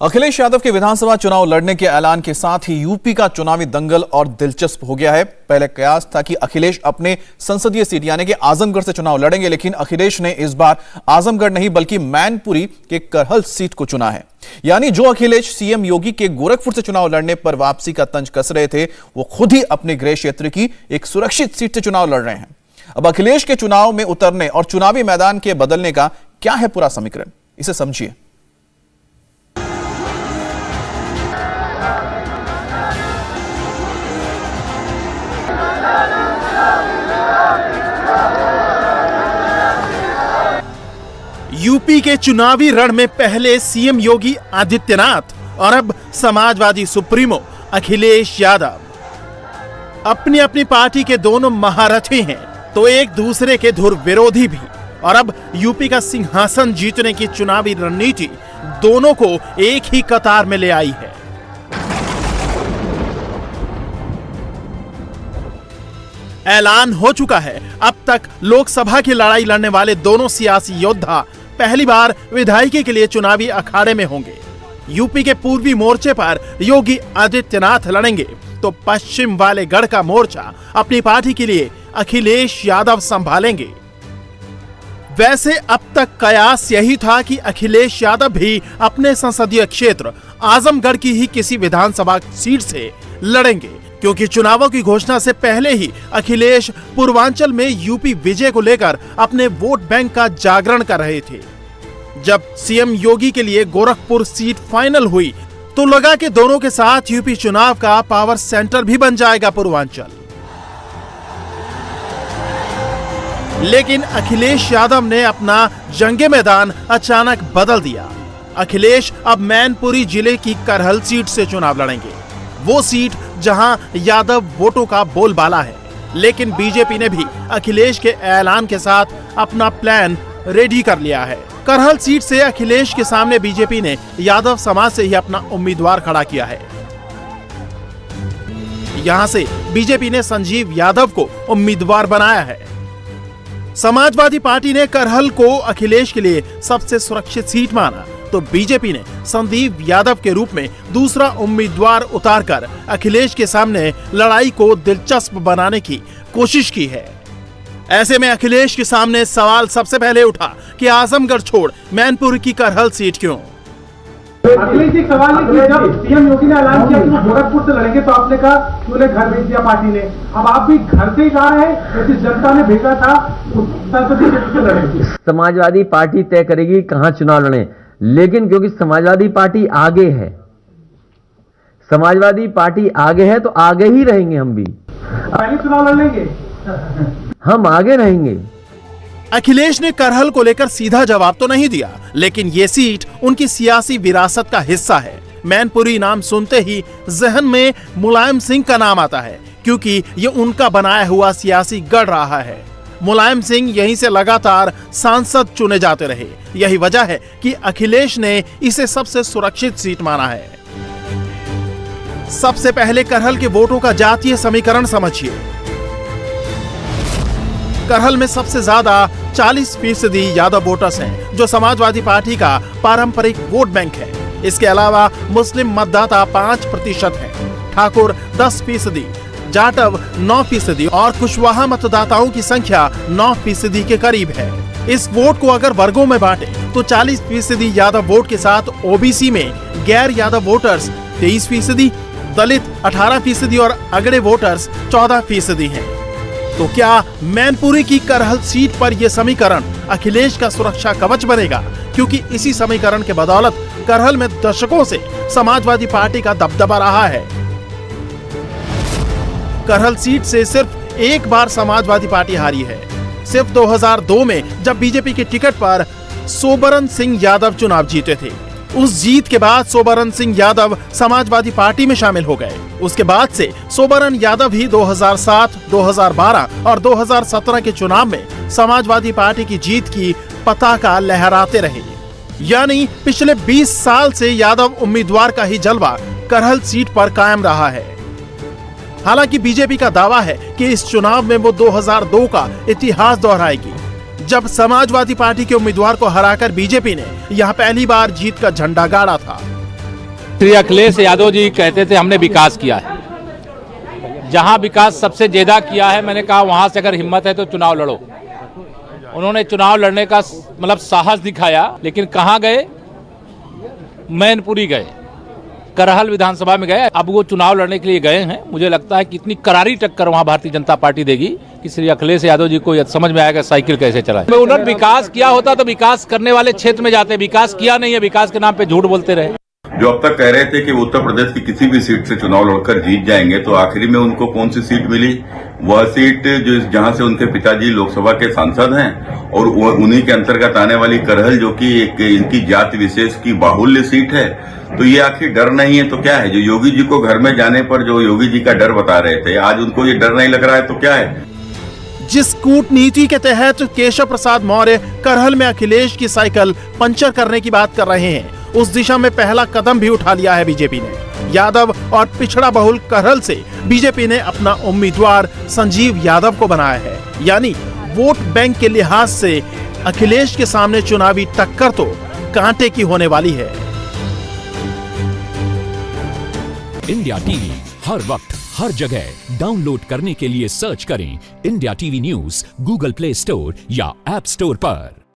अखिलेश यादव के विधानसभा चुनाव लड़ने के ऐलान के साथ ही यूपी का चुनावी दंगल और दिलचस्प हो गया है। पहले कयास था कि अखिलेश अपने संसदीय सीट यानी कि आजमगढ़ से चुनाव लड़ेंगे, लेकिन अखिलेश ने इस बार आजमगढ़ नहीं बल्कि मैनपुरी के करहल सीट को चुना है। यानी जो अखिलेश सीएम योगी के गोरखपुर से चुनाव लड़ने पर वापसी का तंज कस रहे थे, वो खुद ही अपने गृह क्षेत्र की एक सुरक्षित सीट से चुनाव लड़ रहे हैं। अब अखिलेश के चुनाव में उतरने और चुनावी मैदान के बदलने का क्या है पूरा समीकरण, इसे समझिए। यूपी के चुनावी रण में पहले सीएम योगी आदित्यनाथ और अब समाजवादी सुप्रीमो अखिलेश यादव अपनी अपनी पार्टी के दोनों महारथी हैं, तो एक दूसरे के धुर विरोधी भी। और अब यूपी का सिंहासन जीतने की चुनावी रणनीति दोनों को एक ही कतार में ले आई है। ऐलान हो चुका है, अब तक लोकसभा की लड़ाई लड़ने वाले दोनों सियासी योद्धा पहली बार विधायकी के लिए चुनावी अखाड़े में होंगे। यूपी के पूर्वी मोर्चे पर योगी आदित्यनाथ लड़ेंगे, तो पश्चिम वाले गढ़ का मोर्चा अपनी पार्टी के लिए अखिलेश यादव संभालेंगे। वैसे अब तक कयास यही था कि अखिलेश यादव भी अपने संसदीय क्षेत्र आजमगढ़ की ही किसी विधानसभा सीट से लड़ेंगे, क्योंकि चुनावों की घोषणा से पहले ही अखिलेश पूर्वांचल में यूपी विजय को लेकर अपने वोट बैंक का जागरण कर रहे थे। जब सीएम योगी के लिए गोरखपुर सीट फाइनल हुई, तो लगा कि दोनों के साथ यूपी चुनाव का पावर सेंटर भी बन जाएगा पूर्वांचल। लेकिन अखिलेश यादव ने अपना जंगे मैदान अचानक बदल दिया। अखिलेश अब मैनपुरी जिले की करहल सीट से चुनाव लड़ेंगे, वो सीट जहां यादव वोटों का बोलबाला है। लेकिन बीजेपी ने भी अखिलेश के ऐलान के साथ अपना प्लान रेडी कर लिया है। करहल सीट से अखिलेश के सामने बीजेपी ने यादव समाज से ही अपना उम्मीदवार खड़ा किया है। यहां से बीजेपी ने संजीव यादव को उम्मीदवार बनाया है। समाजवादी पार्टी ने करहल को अखिलेश के लिए सबसे सुरक्षित सीट माना, तो बीजेपी ने संदीप यादव के रूप में दूसरा उम्मीदवार उतारकर अखिलेश के सामने लड़ाई को दिलचस्प बनाने की कोशिश की है। ऐसे में अखिलेश के सामने सवाल सबसे पहले उठा कि आजमगढ़ छोड़ मैनपुरी की करहल सीट क्यों? अखिलेश जी सवाल है कि जब सीएम योगी ने ऐलान किया कि वो गोरखपुर से लड़ेंगे, तो आपने कहा कि उन्हें घर भेज दिया पार्टी ने। अब आप भी घर से ही जा रहे हैं, क्योंकि जनता ने भेजा था संसदीय क्षेत्र से लड़ेंगे। समाजवादी पार्टी तय करेगी कहां चुनाव लड़े, लेकिन क्योंकि समाजवादी पार्टी आगे है, समाजवादी पार्टी आगे है, तो आगे ही रहेंगे। हम भी पहले चुनाव लड़ लेंगे, हम आगे रहेंगे। अखिलेश ने करहल को लेकर सीधा जवाब तो नहीं दिया, लेकिन ये सीट उनकी सियासी विरासत का हिस्सा है। मैनपुरी नाम सुनते ही जहन में मुलायम सिंह का नाम आता है, क्योंकि ये उनका बनाया हुआ सियासी गढ़ रहा है। मुलायम सिंह यहीं से लगातार सांसद चुने जाते रहे। यही वजह है कि अखिलेश ने इसे सबसे सुरक्षित सीट माना है। सबसे पहले करहल के वोटों का जातीय समीकरण समझिए। करहल में सबसे ज्यादा 40% यादव वोटर्स हैं, जो समाजवादी पार्टी का पारंपरिक वोट बैंक है। इसके अलावा मुस्लिम मतदाता 5% हैं, ठाकुर 10%, जाटव 9% और कुशवाहा मतदाताओं की संख्या 9% के करीब है। इस वोट को अगर वर्गों में बांटे तो 40% यादव वोट के साथ ओबीसी में गैर यादव वोटर्स 23%, दलित 18% और अगड़े वोटर्स 14% हैं। तो क्या मैनपुरी की करहल सीट पर यह समीकरण अखिलेश का सुरक्षा कवच बनेगा? क्योंकि इसी समीकरण के बदौलत करहल में दशकों से समाजवादी पार्टी का दबदबा रहा है। करहल सीट से सिर्फ एक बार समाजवादी पार्टी हारी है, सिर्फ 2002 में, जब बीजेपी के टिकट पर सोबरन सिंह यादव चुनाव जीते थे। उस जीत के बाद सोबरन सिंह यादव समाजवादी पार्टी में शामिल हो गए। उसके बाद से सोबरन यादव ही 2007, 2012 और 2017 के चुनाव में समाजवादी पार्टी की जीत की पताका लहराते रहे। यानी पिछले 20 साल से यादव उम्मीदवार का ही जलवा करहल सीट पर कायम रहा है। हालांकि बीजेपी का दावा है कि इस चुनाव में वो 2002 का इतिहास दोहराएगी, जब समाजवादी पार्टी के उम्मीदवार को हराकर बीजेपी ने यहां पहली बार जीत का झंडा गाड़ा था। श्री अखिलेश यादव जी कहते थे हमने विकास किया है। जहां विकास सबसे ज्यादा किया है, मैंने कहा वहां से अगर हिम्मत है तो चुनाव लड़ो। उन्होंने चुनाव लड़ने का मतलब साहस दिखाया, लेकिन कहां गए? मैनपुरी गए, करहल विधानसभा में गए। अब वो चुनाव लड़ने के लिए गए हैं। मुझे लगता है कि इतनी करारी टक्कर वहां भारतीय जनता पार्टी देगी कि श्री अखिलेश यादव जी को समझ में आएगा साइकिल कैसे चलाए। उन्होंने विकास किया होता तो विकास करने वाले क्षेत्र में जाते, विकास किया नहीं है, विकास के नाम पे झूठ बोलते रहे। जो अब तक कह रहे थे कि उत्तर प्रदेश की किसी भी सीट से चुनाव लड़कर जीत जाएंगे, तो आखिरी में उनको कौन सी सीट मिली? वह सीट जो जहां से उनके पिताजी लोकसभा के सांसद हैं, और उन्हीं के अंतर्गत आने वाली करहल, जो कि एक इनकी जाति विशेष की बाहुल्य सीट है। तो ये आखिर डर नहीं है तो क्या है? जो योगी जी को घर में जाने पर जो योगी जी का डर बता रहे थे, आज उनको ये डर नहीं लग रहा है तो क्या है? जिस कूटनीति के तहत केशव प्रसाद मौर्य करहल में अखिलेश की साइकिल पंचर करने की बात कर रहे हैं, उस दिशा में पहला कदम भी उठा लिया है बीजेपी ने। यादव और पिछड़ा बहुल करहल से बीजेपी ने अपना उम्मीदवार संजीव यादव को बनाया है। यानी वोट बैंक के लिहाज से अखिलेश के सामने चुनावी टक्कर तो कांटे की होने वाली है। इंडिया टीवी हर वक्त हर जगह डाउनलोड करने के लिए सर्च करें India TV news Google play store या ऐप स्टोर पर।